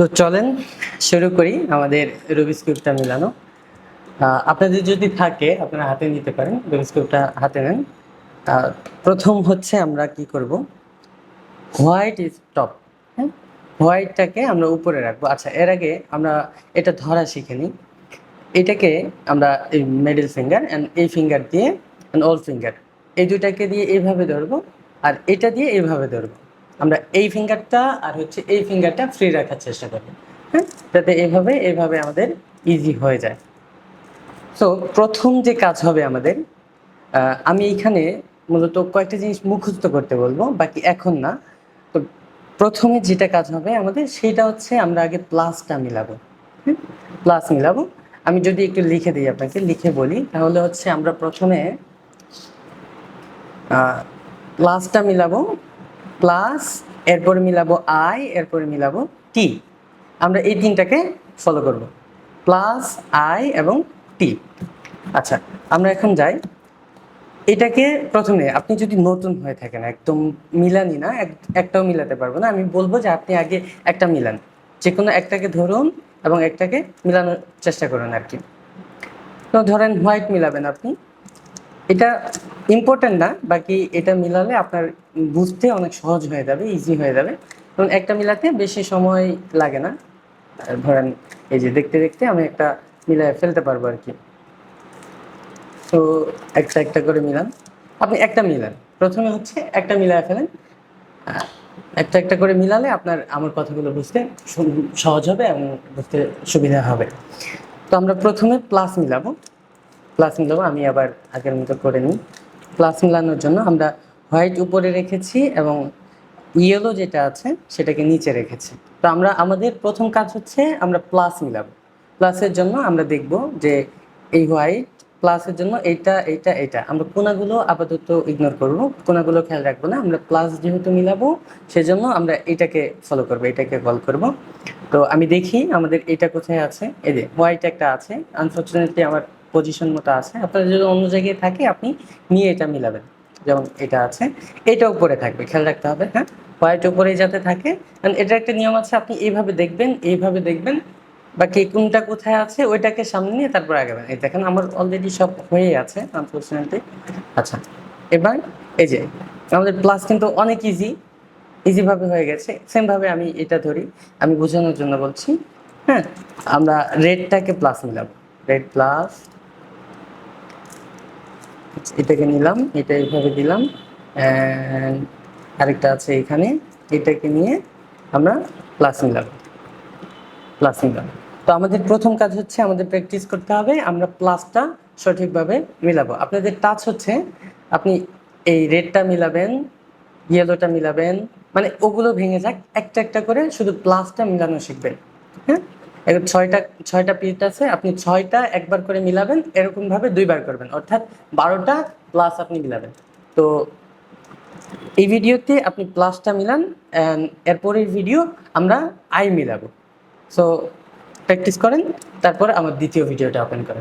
তো চলেন শুরু করি আমাদের রুবিক্স কিউবটা মিলানো। আপনাদের যদি থাকে আপনারা হাতে নিতে পারেন, রুবিক্স কিউবটা হাতে নেন। প্রথম হচ্ছে আমরা কি করব, হোয়াইট ইজ টপ। হ্যাঁ, হোয়াইটটাকে আমরা উপরে রাখবো। আচ্ছা, এর আগে আমরা এটা ধরা শিখে নিই। এটাকে আমরা এই মিডল ফিঙ্গার অ্যান্ড এই ফিঙ্গার দিয়ে অ্যান্ড অল ফিঙ্গার, এই দুইটাকে দিয়ে এইভাবে ধরবো আর এটা দিয়ে এইভাবে ধরবো। আমরা এই ফিঙ্গারটা আর হচ্ছে এই ফিঙ্গারটা ফ্রি রাখার চেষ্টা করবো, হ্যাঁ, যাতে এইভাবে এইভাবে আমাদের ইজি হয়ে যায়। সো প্রথম যে কাজ হবে আমাদের, আমি এইখানে মূলত কয়েকটা জিনিস মুখস্থ করতে বলবো, বাকি এখন না। তো প্রথমে যেটা কাজ হবে আমাদের সেটা হচ্ছে আমরা আগে প্লাসটা মিলাবো। প্লাস মিলাবো। আমি যদি একটু লিখে দিই, আপনাকে লিখে বলি, তাহলে হচ্ছে আমরা প্রথমে প্লাসটা মিলাবো, প্লাস এরপরে মিলাবো আই, এরপরে মিলাবো টি। আমরা এই তিনটাকে ফলো করব, প্লাস আই এবং টি। আচ্ছা, আমরা এখন যাই। এটাকে প্রথমে আপনি যদি নতুন হয়ে থাকেন, একদম মিলানি না, একটাও মিলাতে পারবো না, আমি বলবো যে আপনি আগে একটা মিলান, যে কোনো একটাকে ধরুন এবং একটাকে মিলানোর চেষ্টা করুন আর কি। তো ধরেন হোয়াইট মিলাবেন আপনি, এটা ইম্পর্টেন্ট না, বাকি এটা মিলালে আপনার বুঝতে অনেক সহজ হয়ে যাবে, ইজি হয়ে যাবে। কারণ একটা মিলাতে বেশি সময় লাগে না। ধরেন এই যে দেখতে দেখতে আমি একটা মিলায় ফেলতে পারবো আর কি। তো একটা একটা করে মিলান, আপনি একটা মিলান, প্রথমে হচ্ছে একটা মিলায় ফেলেন। একটা একটা করে মিলালে আপনার আমার কথাগুলো বুঝতে সহজ হবে এবং বুঝতে সুবিধা হবে। তো আমরা প্রথমে প্লাস মিলাবো, আমি আবার আগের মতো করে নিই। প্লাস মিলানোর জন্য আমরা হোয়াইট উপরে রেখেছি এবং ইয়েলো যেটা আছে সেটাকে নিচে রেখেছি। তো আমরা আমাদের প্রথম কাজ হচ্ছে আমরা প্লাস মিলাবো। প্লাসের জন্য আমরা দেখব যে এই হোয়াইট, প্লাসের জন্য এইটা এইটা এইটা, আমরা কোনাগুলো আপাতত ইগনোর করবো, কোনাগুলো খেয়াল রাখবো না। আমরা প্লাস যেহেতু মিলাবো সেজন্য আমরা এটাকে ফলো করবো, এটাকে কল করব। তো আমি দেখি আমাদের এটা কোথায় আছে। এই যে হোয়াইট একটা আছে, আনফর্চুনেটলি আমার পজিশন মতো আছে। আপনার যদি অন্য জায়গায় থাকে আপনি নিয়ে এটা মিলাবেন, যেমন এটা আছে, এটা উপরে থাকবে, খেয়াল রাখতে হবে। হ্যাঁ, হোয়াইট উপরেই যাতে থাকে। এটা একটা নিয়ম আছে, আপনি এইভাবে দেখবেন, এইভাবে দেখবেন, বাকি কোনটা কোথায় আছে ওইটাকে সামনে নিয়ে তারপর আগাবেন। এই দেখেন আমার অলরেডি সব হয়ে আছে আনফর্চুনেটলি। আচ্ছা, এবার এই যে আমাদের প্লাস কিন্তু অনেক ইজিভাবে হয়ে গেছে। সেমভাবে আমি এটা ধরি, আমি বোঝানোর জন্য বলছি। হ্যাঁ, আমরা রেডটাকে প্লাস মিলাবো, রেড প্লাস, এটাকে নিলাম, এটা এইভাবে দিলাম। আরেকটা আছে এখানে, এটাকে নিয়ে আমরা প্লাস মিলাবো। তো আমাদের প্রথম কাজ হচ্ছে আমাদের প্র্যাকটিস করতে হবে, আমরা প্লাসটা সঠিকভাবে মিলাবো। আপনাদের টাচ হচ্ছে আপনি এই রেডটা মিলাবেন, ইয়েলোটা মিলাবেন, মানে ওগুলো ভেঙে যাক, একটা একটা করে শুধু প্লাসটা মিলানো শিখবেন। হ্যাঁ, এবার ছয়টা পিট আছে, আপনি ছয়টা একবার করে মিলাবেন, এরকমভাবে দুইবার করবেন, অর্থাৎ 12টা প্লাস আপনি মিলাবেন। তো এই ভিডিওতে আপনি প্লাসটা মিলান, এরপরের ভিডিও আমরা আই মিলাবো। সো প্র্যাকটিস করেন, তারপর আমার দ্বিতীয় ভিডিওটা ওপেন করেন।